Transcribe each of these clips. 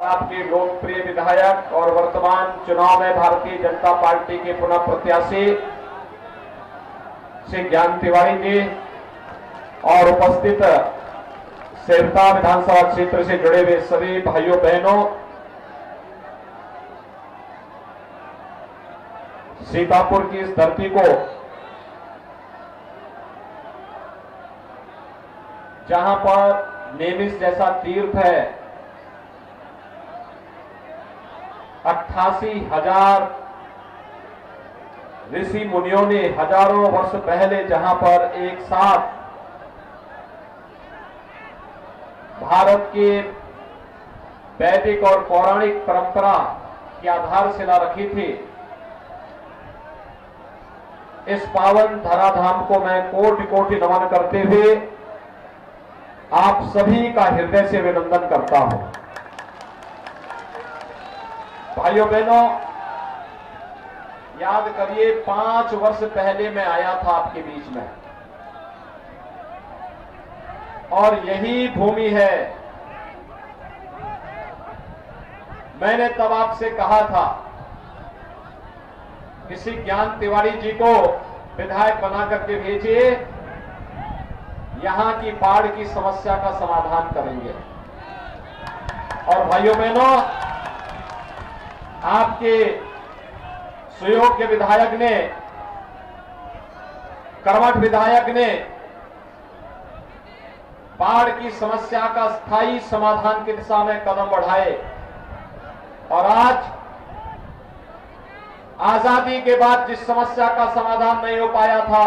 आपके लोकप्रिय विधायक और वर्तमान चुनाव में भारतीय जनता पार्टी के पुनः प्रत्याशी श्री ज्ञान तिवारी जी और उपस्थित सेवता विधानसभा क्षेत्र से जुड़े हुए सभी भाइयों बहनों, सीतापुर की इस धरती को जहां पर नेमिष जैसा तीर्थ है, 88,000 ऋषि मुनियों ने हजारों वर्ष पहले जहां पर एक साथ भारत की वैदिक और पौराणिक परंपरा की आधारशिला रखी थी, इस पावन धराधाम को मैं कोटि कोटि नमन करते हुए आप सभी का हृदय से अभिनंदन करता हूं। भाइयों बहनों, याद करिए 5 वर्ष पहले मैं आया था आपके बीच में और यही भूमि है। मैंने तब आपसे कहा था किसी ज्ञान तिवारी जी को विधायक बना करके भेजिए, यहां की बाढ़ की समस्या का समाधान करेंगे। और भाइयों बहनों, आपके सुयोग्य विधायक ने, कर्मठ विधायक ने बाढ़ की समस्या का स्थायी समाधान की दिशा में कदम बढ़ाए और आज आजादी के बाद जिस समस्या का समाधान नहीं हो पाया था,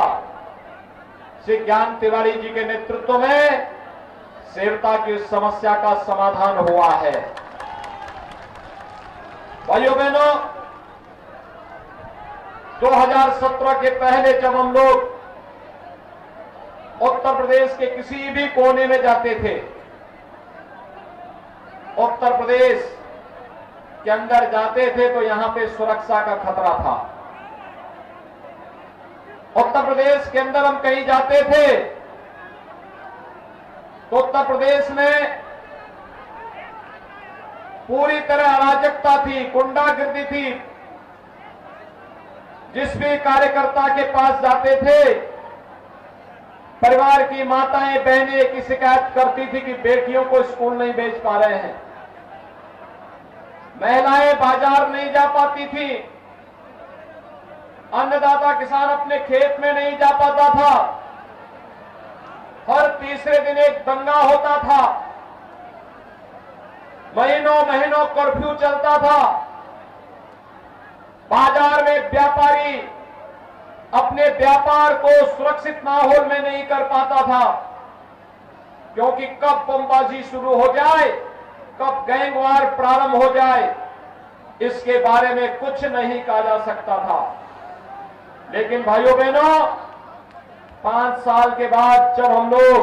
श्री ज्ञान तिवारी जी के नेतृत्व में सेवता की उस समस्या का समाधान हुआ है। भाइयों बहनों, 2017 के पहले जब हम लोग उत्तर प्रदेश के किसी भी कोने में जाते थे, उत्तर प्रदेश के अंदर जाते थे तो यहां पे सुरक्षा का खतरा था। उत्तर प्रदेश के अंदर हम कहीं जाते थे तो उत्तर प्रदेश में पूरी तरह अराजकता थी, गुंडागिर्दी थी। जिस भी कार्यकर्ता के पास जाते थे, परिवार की माताएं बहनें की शिकायत करती थी कि बेटियों को स्कूल नहीं भेज पा रहे हैं, महिलाएं बाजार नहीं जा पाती थी, अन्नदाता किसान अपने खेत में नहीं जा पाता था, हर तीसरे दिन एक दंगा होता था, महीनों महीनों कर्फ्यू चलता था, बाजार में व्यापारी अपने व्यापार को सुरक्षित माहौल में नहीं कर पाता था, क्योंकि कब बमबाजी शुरू हो जाए, कब गैंगवार प्रारंभ हो जाए, इसके बारे में कुछ नहीं कहा जा सकता था। लेकिन भाइयों बहनों, 5 साल के बाद जब हम लोग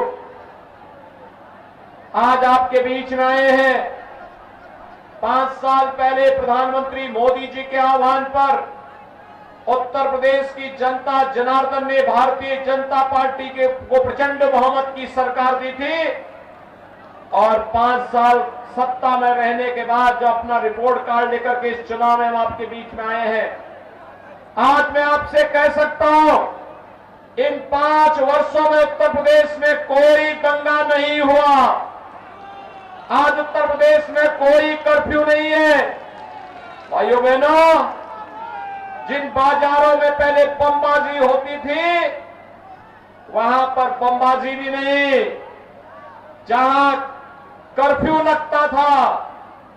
आज आपके बीच में आए हैं, 5 साल पहले प्रधानमंत्री मोदी जी के आह्वान पर उत्तर प्रदेश की जनता जनार्दन ने भारतीय जनता पार्टी को प्रचंड बहुमत की सरकार दी थी और 5 साल सत्ता में रहने के बाद जो अपना रिपोर्ट कार्ड लेकर के इस चुनाव में हम आपके बीच में आए हैं, आज मैं आपसे कह सकता हूं, इन 5 वर्षों में उत्तर प्रदेश में कोई दंगा नहीं हुआ, आज उत्तर प्रदेश में कोई कर्फ्यू नहीं है। भाइयों बहनों, जिन बाजारों में पहले बमबाजी होती थी, वहां पर बमबाजी भी नहीं, जहां कर्फ्यू लगता था,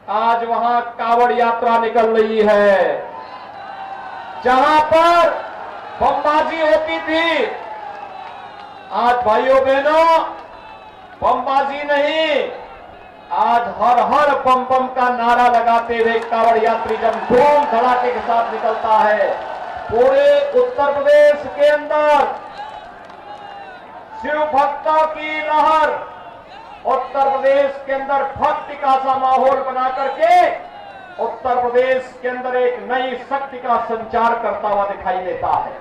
आज वहां कावड़ यात्रा निकल रही है। जहां पर बमबाजी होती थी, आज भाइयों बहनों बमबाजी नहीं, आज हर हर बम बम का नारा लगाते हुए कावड़ यात्री जब धूम धड़ाके के साथ निकलता है, पूरे उत्तर प्रदेश के अंदर शिव भक्तों की लहर, उत्तर प्रदेश के अंदर भक्ति का सा माहौल बना करके उत्तर प्रदेश के अंदर एक नई शक्ति का संचार करता हुआ दिखाई देता है।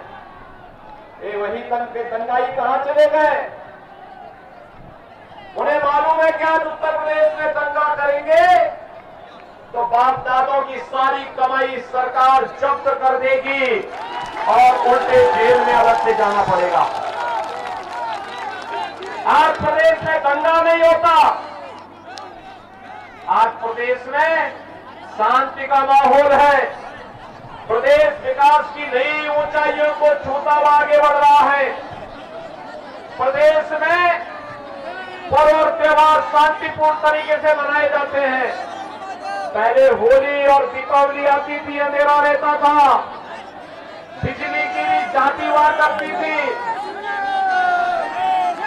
ये वही दंगाई कहां चले गए? उन्हें मालूम है कि आज उत्तर प्रदेश में दंगा करेंगे बाप दादों की सारी कमाई सरकार जब्त कर देगी और उल्टे जेल में अलग से जाना पड़ेगा। आज प्रदेश में दंगा नहीं होता, आज प्रदेश में शांति का माहौल है। प्रदेश विकास की नई ऊंचाइयों को छूता हुआ आगे बढ़ रहा है। प्रदेश में पर्व और त्योहार शांतिपूर्ण तरीके से मनाए जाते हैं। पहले होली और दीपावली आती थी, अंधेरा रहता था, बिजली की भी जाती हुआ करती थी।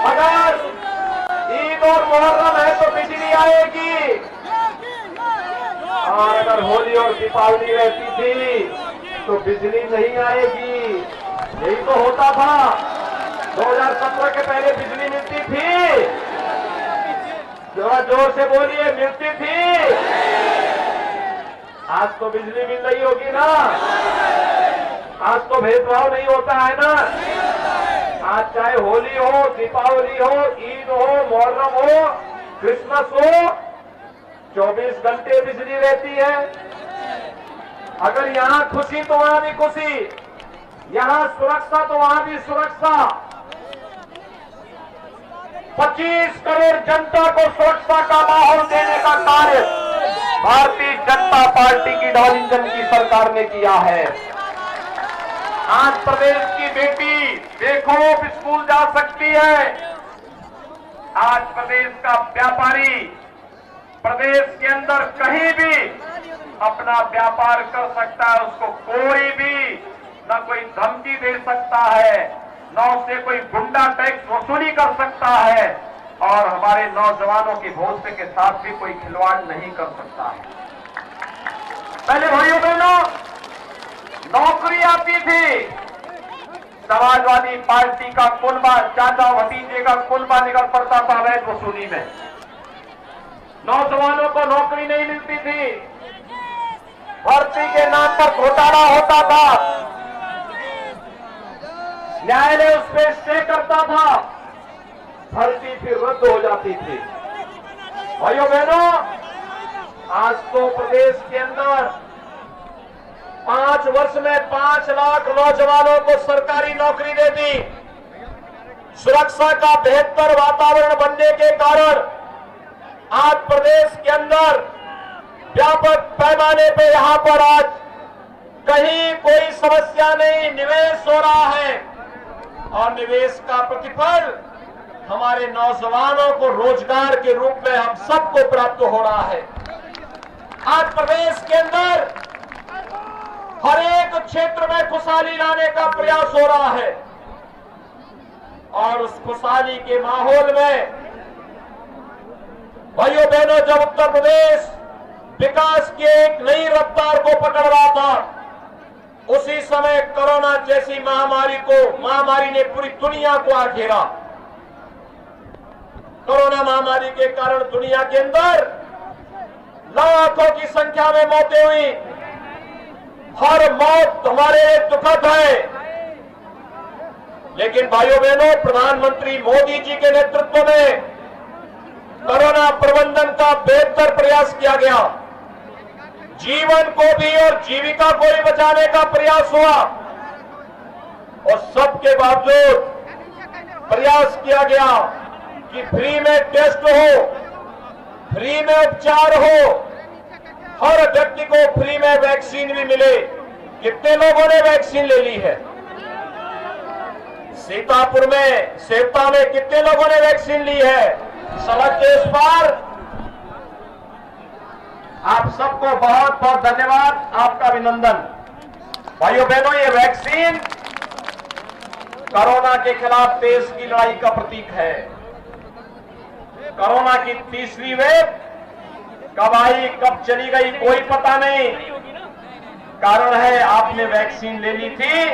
अगर ईद और मुहर्रम है तो बिजली आएगी, और अगर होली और दीपावली रहती थी तो बिजली नहीं आएगी। यही तो होता था। 2017 के पहले बिजली मिलती थी, जरा जोर से बोलिए, मिलती थी। आज तो बिजली मिल रही होगी ना, आज तो भेदभाव नहीं होता है ना। आज चाहे होली हो, दीपावली हो, ईद हो, मुहर्रम हो, क्रिसमस हो, 24 घंटे बिजली रहती है। अगर यहां खुशी तो वहां भी खुशी, यहां सुरक्षा तो वहां भी सुरक्षा। 25 करोड़ जनता को सुरक्षा का माहौल देने का कार्य भारतीय जनता पार्टी की डबल इंजन की सरकार ने किया है। आज प्रदेश की बेटी बेखौफ स्कूल जा सकती है। आज प्रदेश का व्यापारी प्रदेश के अंदर कहीं भी अपना व्यापार कर सकता है। उसको कोई भी न कोई धमकी दे सकता है, न उससे कोई गुंडा टैक्स वसूली कर सकता है, और हमारे नौजवानों के भविष्य के साथ भी कोई खिलवाड़ नहीं कर सकता है। पहले भाइयों बहनों नौकरी आती थी, समाजवादी पार्टी का कुनबा, चाचा भतीजे का कुनबा निकल पड़ता था अवैध वसूली में। नौजवानों को नौकरी नहीं मिलती थी, भर्ती के नाम पर घोटाला होता था, न्यायालय उस पर स्टे करता था, भर्ती फिर रद्द हो जाती थी। भाइयों बहनों, आज तो प्रदेश के अंदर 5 वर्ष में 5 लाख नौजवानों को सरकारी नौकरी दे दी। सुरक्षा का बेहतर वातावरण बनने के कारण आज प्रदेश के अंदर व्यापक पैमाने पे यहां पर आज कहीं कोई समस्या नहीं, निवेश हो रहा है, और निवेश का प्रतिफल हमारे नौजवानों को रोजगार के रूप में हम सबको प्राप्त हो रहा है। आज प्रदेश के अंदर हर एक क्षेत्र में खुशहाली लाने का प्रयास हो रहा है, और उस खुशहाली के माहौल में भाइयों बहनों, जब उत्तर प्रदेश विकास की एक नई रफ्तार को पकड़ रहा था, उसी समय कोरोना जैसी महामारी ने पूरी दुनिया को आ घेरा। कोरोना महामारी के कारण दुनिया के अंदर लाखों की संख्या में मौतें हुई। हर मौत हमारे लिए दुखद है, लेकिन भाइयों बहनों, प्रधानमंत्री मोदी जी के नेतृत्व में कोरोना प्रबंधन का बेहतर प्रयास किया गया। जीवन को भी और जीविका को भी बचाने का प्रयास हुआ, और सबके बावजूद प्रयास किया गया कि फ्री में टेस्ट हो, फ्री में उपचार हो, हर व्यक्ति को फ्री में वैक्सीन भी मिले। कितने लोगों ने वैक्सीन ले ली है? सीतापुर में, सेवता में कितने लोगों ने वैक्सीन ली है? सड़क के इस पार आप सबको बहुत बहुत धन्यवाद, आपका अभिनंदन। भाइयों बहनों, ये वैक्सीन कोरोना के खिलाफ देश की लड़ाई का प्रतीक है। कोरोना की तीसरी वेव कब आई, कब चली गई, कोई पता नहीं। कारण है आपने वैक्सीन ले ली थी,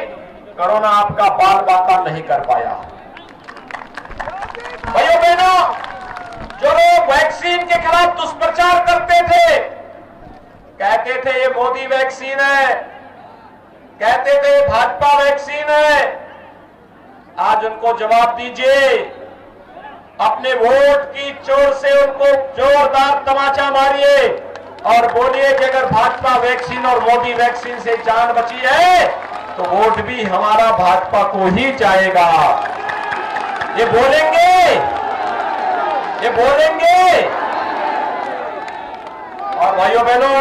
कोरोना आपका बाल बाका नहीं कर पाया। भाइयों बहनों, जो लोग वैक्सीन के खिलाफ दुष्प्रचार करते थे, कहते थे ये मोदी वैक्सीन है, कहते थे ये भाजपा वैक्सीन है, आज उनको जवाब दीजिए। अपने वोट की चोट से उनको जोरदार तमाचा मारिए। और बोलिए कि अगर भाजपा वैक्सीन और मोदी वैक्सीन से जान बची है तो वोट भी हमारा भाजपा को ही जाएगा। ये बोलेंगे, ये बोलेंगे। और भाइयों बहनों,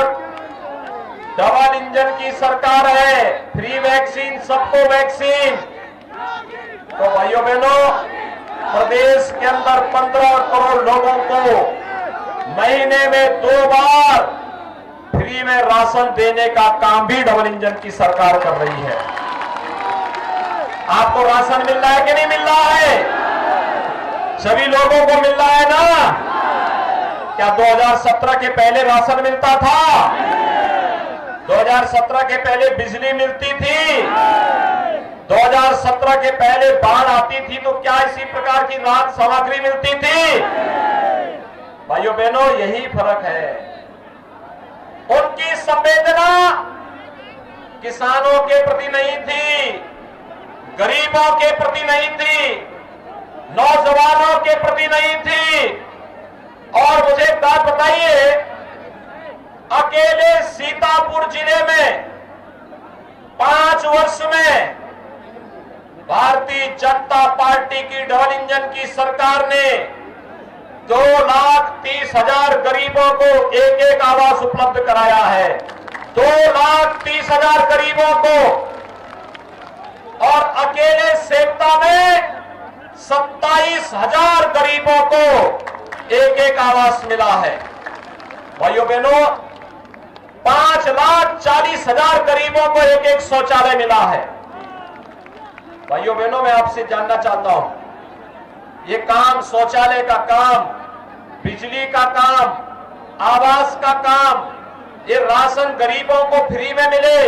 डबल इंजन की सरकार है, फ्री वैक्सीन, सबको वैक्सीन। तो भाइयों बहनों, प्रदेश के अंदर 15 करोड़ लोगों को महीने में 2 बार फ्री में राशन देने का काम भी डबल इंजन की सरकार कर रही है। आपको राशन मिल रहा है कि नहीं मिल रहा है? सभी लोगों को मिल रहा है ना? क्या 2017 के पहले राशन मिलता था? 2017 के पहले बिजली मिलती थी? 2017 के पहले बाढ़ आती थी तो क्या इसी प्रकार की राहत सामग्री मिलती थी? भाइयों बहनों, यही फर्क है। उनकी संवेदना किसानों के प्रति नहीं थी, गरीबों के प्रति नहीं थी, नौजवानों के प्रति नहीं थी। और मुझे एक बात बताइए, अकेले सीतापुर जिले में 5 वर्ष में भारतीय जनता पार्टी की डबल इंजन की सरकार ने 2,30,000 गरीबों को एक आवास उपलब्ध कराया है। 2,30,000 गरीबों को। और अकेले सेवता में 27,000 गरीबों को एक आवास मिला है। भाइयों बहनों, 5,40,000 गरीबों को एक शौचालय मिला है। भाइयों बहनों, मैं आपसे जानना चाहता हूं, ये काम, शौचालय का काम, बिजली का काम, आवास का काम, ये राशन गरीबों को फ्री में मिले,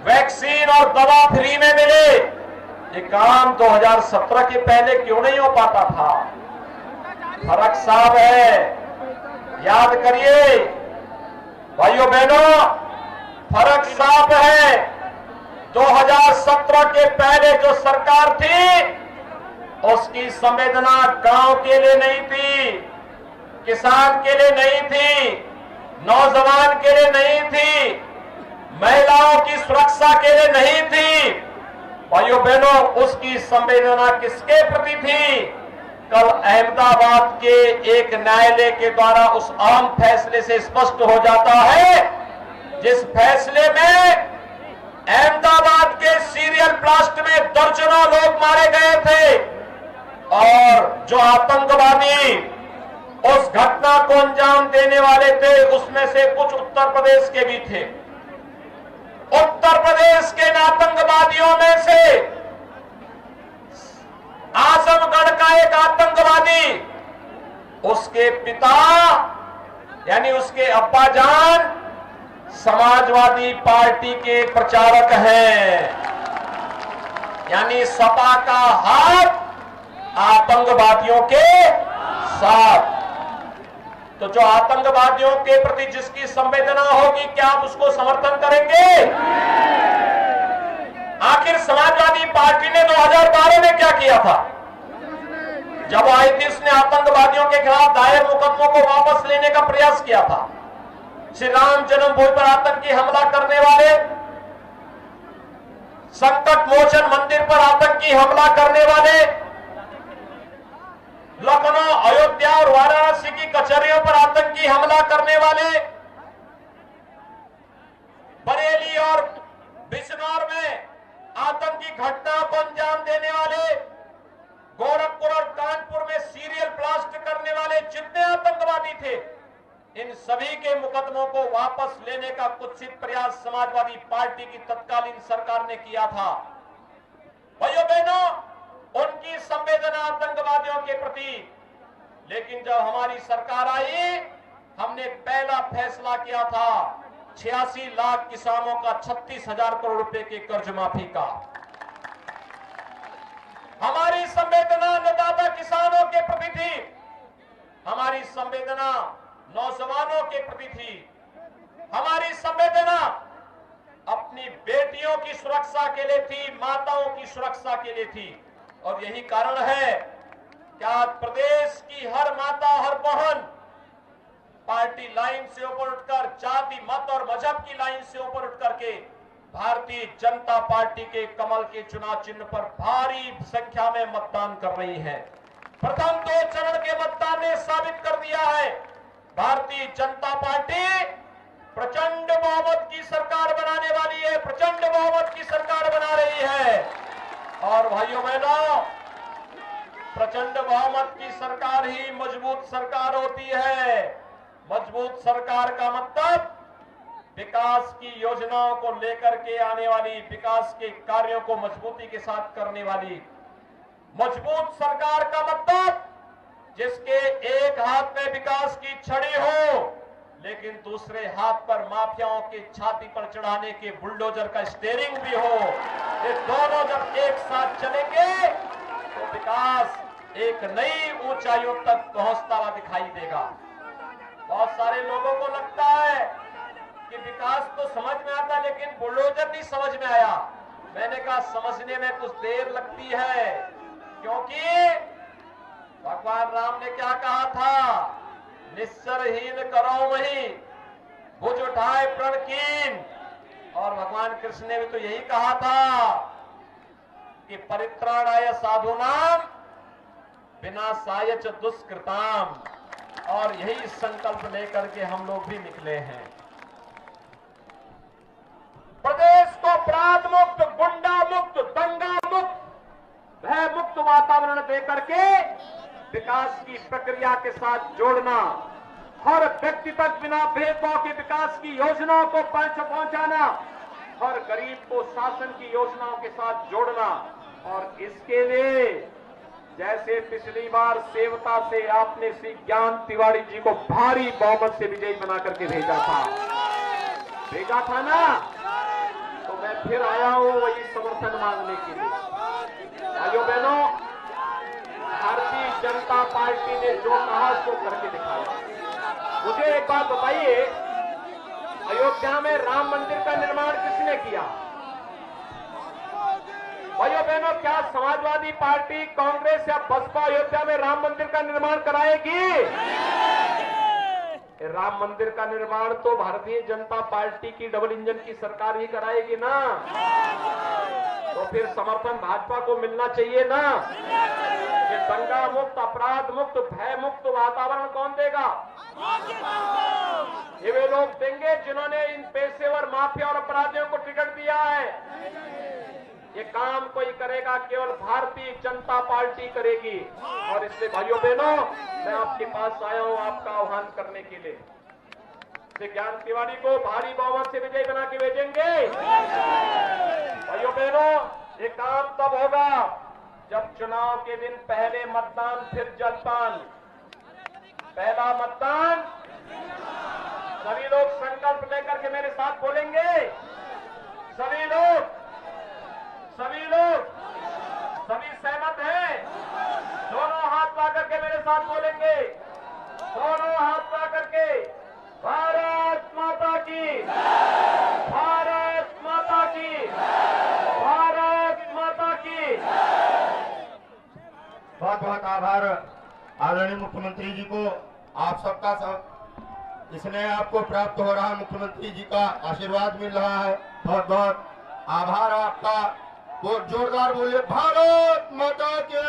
वैक्सीन और दवा फ्री में मिले, ये काम 2017 के पहले क्यों नहीं हो पाता था? फर्क साफ है, याद करिए भाइयों बहनों, फर्क साफ है। 2017 के पहले जो सरकार थी उसकी संवेदना गांव के लिए नहीं थी, किसान के लिए नहीं थी, नौजवान के लिए नहीं थी, महिलाओं की सुरक्षा के लिए नहीं थी। भाइयों बहनों, उसकी संवेदना किसके प्रति थी? कल अहमदाबाद के एक न्यायालय के द्वारा उस अहम फैसले से स्पष्ट हो जाता है, जिस फैसले में अहमदाबाद के सीरियल ब्लास्ट में दर्जनों लोग मारे गए थे और जो आतंकवादी उस घटना को अंजाम देने वाले थे उसमें से कुछ उत्तर प्रदेश के भी थे। उत्तर प्रदेश के आतंकवादियों में से आजमगढ़ का एक आतंकवादी, उसके पिता यानी उसके अब्बाजान समाजवादी पार्टी के प्रचारक हैं, यानी सपा का हाथ आतंकवादियों के साथ। तो जो आतंकवादियों के प्रति जिसकी संवेदना होगी, क्या आप उसको समर्थन करेंगे? आखिर समाजवादी पार्टी ने 2012 में क्या किया था? जब आईटीएस ने आतंकवादियों के खिलाफ दायर मुकदमों को वापस लेने का प्रयास किया था, श्री राम जन्मभूमि पर आतंकी हमला करने वाले, संकट मोचन मंदिर पर आतंकी हमला करने वाले, लखनऊ, अयोध्या और वाराणसी की कचहरियों पर आतंकी हमला करने वाले, बरेली और बिजनौर में आतंकी घटनाओं को अंजाम देने वाले, गोरखपुर और कानपुर में सीरियल ब्लास्ट करने वाले जितने आतंकवादी थे, इन सभी के मुकदमों को वापस लेने का कुत्सित प्रयास समाजवादी पार्टी की तत्कालीन सरकार ने किया था। भाइयों बहनों, उनकी संवेदना आतंकवादियों के प्रति। लेकिन जब हमारी सरकार आई, हमने पहला फैसला किया था 86 लाख किसानों का 36,000 करोड़ रुपए के कर्ज माफी का। हमारी संवेदना अन्नदाता किसानों के प्रति थी, हमारी संवेदना नौजवानों के प्रति थी, हमारी संवेदना अपनी बेटियों की सुरक्षा के लिए थी, माताओं की सुरक्षा के लिए थी। और यही कारण है कि आज प्रदेश की हर माता, हर बहन पार्टी लाइन से ऊपर उठकर, जाति मत और मजहब की लाइन से ऊपर उठ करके भारतीय जनता पार्टी के कमल के चुनाव चिन्ह पर भारी संख्या में मतदान कर रही है। प्रथम 2 चरण के मतदान ने साबित कर दिया है भारतीय जनता पार्टी प्रचंड बहुमत की सरकार बनाने वाली है, प्रचंड बहुमत की सरकार बना रही है। और भाइयों बहनों, प्रचंड बहुमत की सरकार ही मजबूत सरकार होती है। मजबूत सरकार का मतलब विकास की योजनाओं को लेकर के आने वाली, विकास के कार्यों को मजबूती के साथ करने वाली मजबूत सरकार का मतलब जिसके एक हाथ में विकास की छड़ी हो लेकिन दूसरे हाथ पर माफियाओं की छाती पर चढ़ाने के बुलडोजर का स्टीयरिंग भी हो। ये दोनों जब एक साथ चलेंगे तो विकास एक नई ऊंचाइयों तक पहुंचता हुआ दिखाई देगा। बहुत सारे लोगों को लगता है कि विकास तो समझ में आता लेकिन बुलडोजर नहीं समझ में आया। मैंने कहा समझने में कुछ देर लगती है, क्योंकि भगवान राम ने क्या कहा था, निस्सरहीन करो वही भुज उठाए प्रण कीन। और भगवान कृष्ण ने भी तो यही कहा था कि परित्राणाय साधूनाम विनाशाय च दुष्कृताम। और यही संकल्प लेकर के हम लोग भी निकले हैं। प्रदेश को अपराध मुक्त, गुंडा मुक्त, दंगा मुक्त, भय मुक्त वातावरण देकर के विकास की प्रक्रिया के साथ जोड़ना, हर व्यक्ति तक बिना भेदभाव के विकास की योजनाओं को पहुंचाना, हर गरीब को शासन की योजनाओं के साथ जोड़ना। और इसके लिए जैसे पिछली बार सेवता से आपने श्री ज्ञान तिवारी जी को भारी बहुमत से विजयी बना करके भेजा था ना, तो मैं फिर आया हूं वही समर्थन मांगने के लिए। भाइयों बहनों, भारतीय जनता पार्टी ने जो कहा उसको करके दिखाया। मुझे एक बात बताइए, अयोध्या में राम मंदिर का निर्माण किसने किया? भाइयों बहनों, क्या समाजवादी पार्टी, कांग्रेस या बसपा अयोध्या में राम मंदिर का निर्माण कराएगी? राम मंदिर का निर्माण तो भारतीय जनता पार्टी की डबल इंजन की सरकार ही कराएगी ना, तो फिर समर्थन भाजपा को मिलना चाहिए ना। ये दंगा मुक्त, अपराध मुक्त, भय मुक्त वातावरण कौन देगा? ये वे लोग देंगे जिन्होंने इन पेशेवर माफिया और अपराधियों को टिकट दिया है। ये काम कोई करेगा, केवल भारतीय जनता पार्टी करेगी। और इसलिए भाइयों बहनों, मैं आपके पास आया हूं आपका आह्वान करने के लिए। श्री ज्ञान तिवारी को भारी बहुमत से विजयी बना के भेजेंगे। भाइयों बहनों, ये काम तब होगा जब चुनाव के दिन पहले मतदान फिर जलपान। पहला मतदान, सभी लोग संकल्प लेकर के मेरे साथ बोलेंगे। सभी लोग सभी सहमत हैं? दोनों हाथ ला करके मेरे साथ बोलेंगे। दोनों हाथ ला करके भारत माता की, भारत माता की, भारत माता की। बहुत बहुत आभार आदरणीय मुख्यमंत्री जी को। आप सबका सब इसमें आपको प्राप्त हो रहा है, मुख्यमंत्री जी का आशीर्वाद मिल रहा है। बहुत बहुत आभार आपका। वो जोरदार बोलिए, भारत माता की।